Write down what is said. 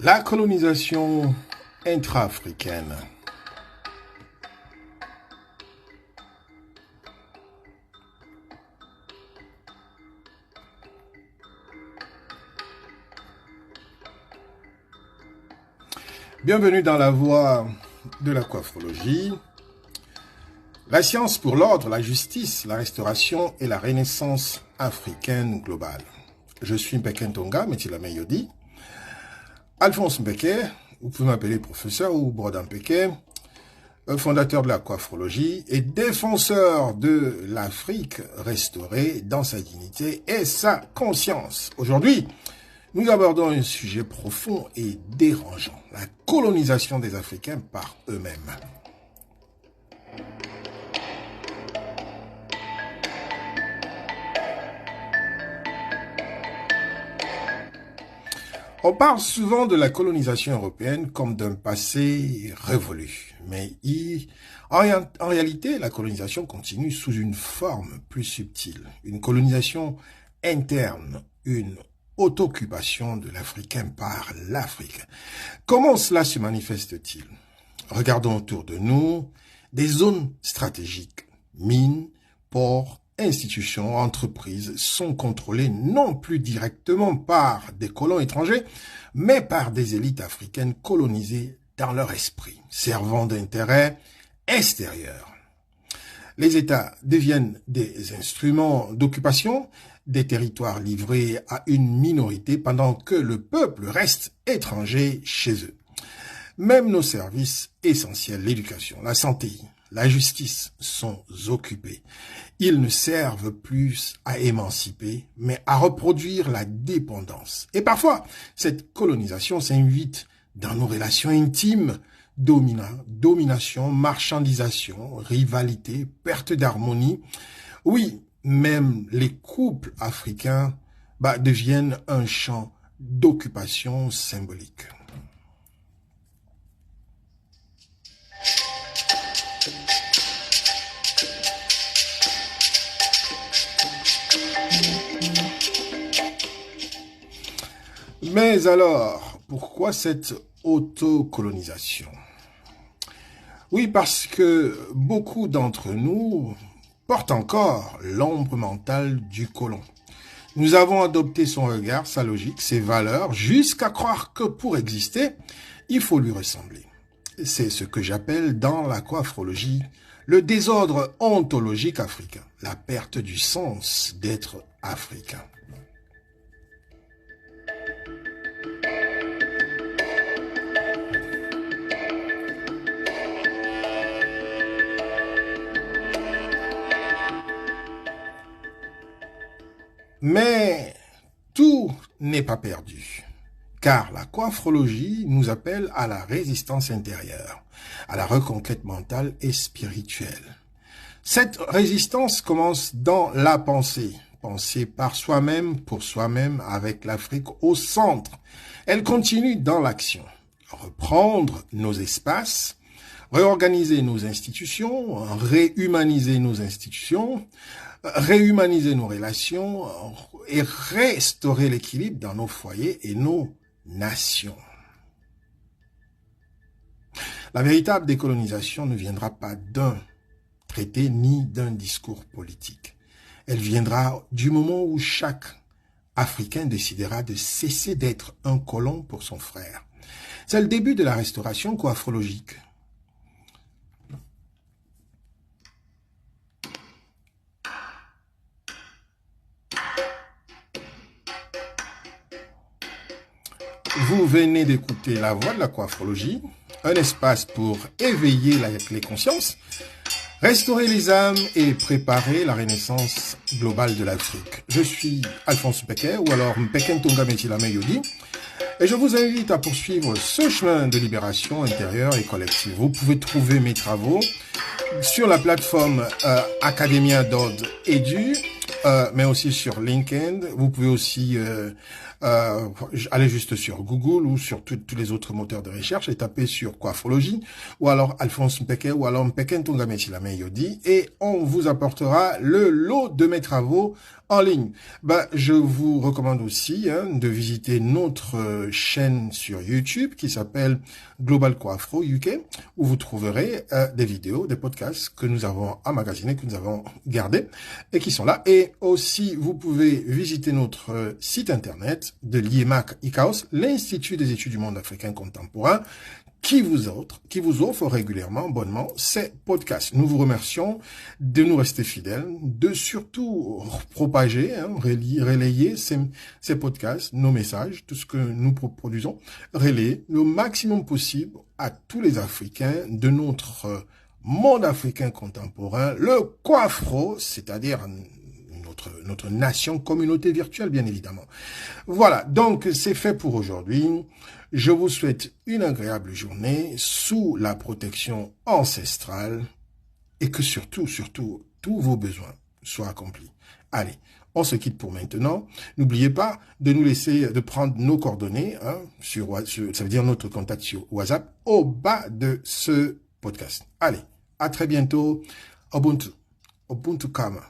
La colonisation intra-africaine. Bienvenue dans la voie de la coiffrologie. La science pour l'ordre, la justice, la restauration et la renaissance africaine globale. Je suis Mpeke Ntonga, Metilame Yodi. Alphonse Mpeke, vous pouvez m'appeler professeur ou Broda Mpeke, fondateur de la coiffrologie et défenseur de l'Afrique restaurée dans sa dignité et sa conscience. Aujourd'hui, nous abordons un sujet profond et dérangeant, la colonisation des Africains par eux-mêmes. On parle souvent de la colonisation européenne comme d'un passé révolu, mais en réalité, la colonisation continue sous une forme plus subtile, une colonisation interne, une auto-occupation de l'Africain par l'Afrique. Comment cela se manifeste-t-il? Regardons autour de nous des zones stratégiques, mines, ports, institutions, entreprises sont contrôlées non plus directement par des colons étrangers, mais par des élites africaines colonisées dans leur esprit, servant d'intérêts extérieurs. Les États deviennent des instruments d'occupation, des territoires livrés à une minorité pendant que le peuple reste étranger chez eux. Même nos services essentiels, l'éducation, la santé, la justice sont occupés. Ils ne servent plus à émanciper, mais à reproduire la dépendance. Et parfois, cette colonisation s'invite dans nos relations intimes, domination, marchandisation, rivalité, perte d'harmonie. Oui, même les couples africains deviennent un champ d'occupation symbolique. Mais alors, pourquoi cette autocolonisation? Oui, parce que beaucoup d'entre nous portent encore l'ombre mentale du colon. Nous avons adopté son regard, sa logique, ses valeurs, jusqu'à croire que pour exister, il faut lui ressembler. C'est ce que j'appelle dans la coiffrologie le désordre ontologique africain, la perte du sens d'être africain. Mais tout n'est pas perdu, car la coiffrologie nous appelle à la résistance intérieure, à la reconquête mentale et spirituelle. Cette résistance commence dans la pensée, penser par soi-même, pour soi-même, avec l'Afrique au centre. Elle continue dans l'action, reprendre nos espaces, réorganiser nos institutions, réhumaniser nos institutions, réhumaniser nos relations et restaurer l'équilibre dans nos foyers et nos nations. La véritable décolonisation ne viendra pas d'un traité ni d'un discours politique. Elle viendra du moment où chaque Africain décidera de cesser d'être un colon pour son frère. C'est le début de la restauration coiffrologique. Vous venez d'écouter La Voix de la coiffrologie, un espace pour éveiller les consciences, restaurer les âmes et préparer la renaissance globale de l'Afrique. Je suis Alphonse Mpeke, ou alors Mpeke Ntonga Metilame Yodi, et je vous invite à poursuivre ce chemin de libération intérieure et collective. Vous pouvez trouver mes travaux sur la plateforme academia.edu mais aussi sur LinkedIn. Vous pouvez aussi aller juste sur Google ou sur tous les autres moteurs de recherche et taper sur Coiffologie ou alors Alphonse Mpeke ou alors Mpeke Ntongame Chilame Yodi et on vous apportera le lot de mes travaux en ligne. Je vous recommande aussi de visiter notre chaîne sur YouTube qui s'appelle Global Coafro UK où vous trouverez des vidéos, des podcasts que nous avons emmagasinés, que nous avons gardés et qui sont là. Et aussi, vous pouvez visiter notre site internet de l'IEMAC ICAOS, l'Institut des études du monde africain contemporain, qui vous offre régulièrement, bonnement, ces podcasts. Nous vous remercions de nous rester fidèles, de surtout propager, relayer ces podcasts, nos messages, tout ce que nous produisons, relayer le maximum possible à tous les Africains de notre monde africain contemporain, le Coafro, c'est-à-dire notre nation, communauté virtuelle, bien évidemment. Voilà, donc c'est fait pour aujourd'hui. Je vous souhaite une agréable journée sous la protection ancestrale et que surtout, tous vos besoins soient accomplis. Allez, on se quitte pour maintenant. N'oubliez pas de nous laisser, de prendre nos coordonnées, ça veut dire notre contact sur WhatsApp, au bas de ce podcast. Allez, à très bientôt. Ubuntu Kama.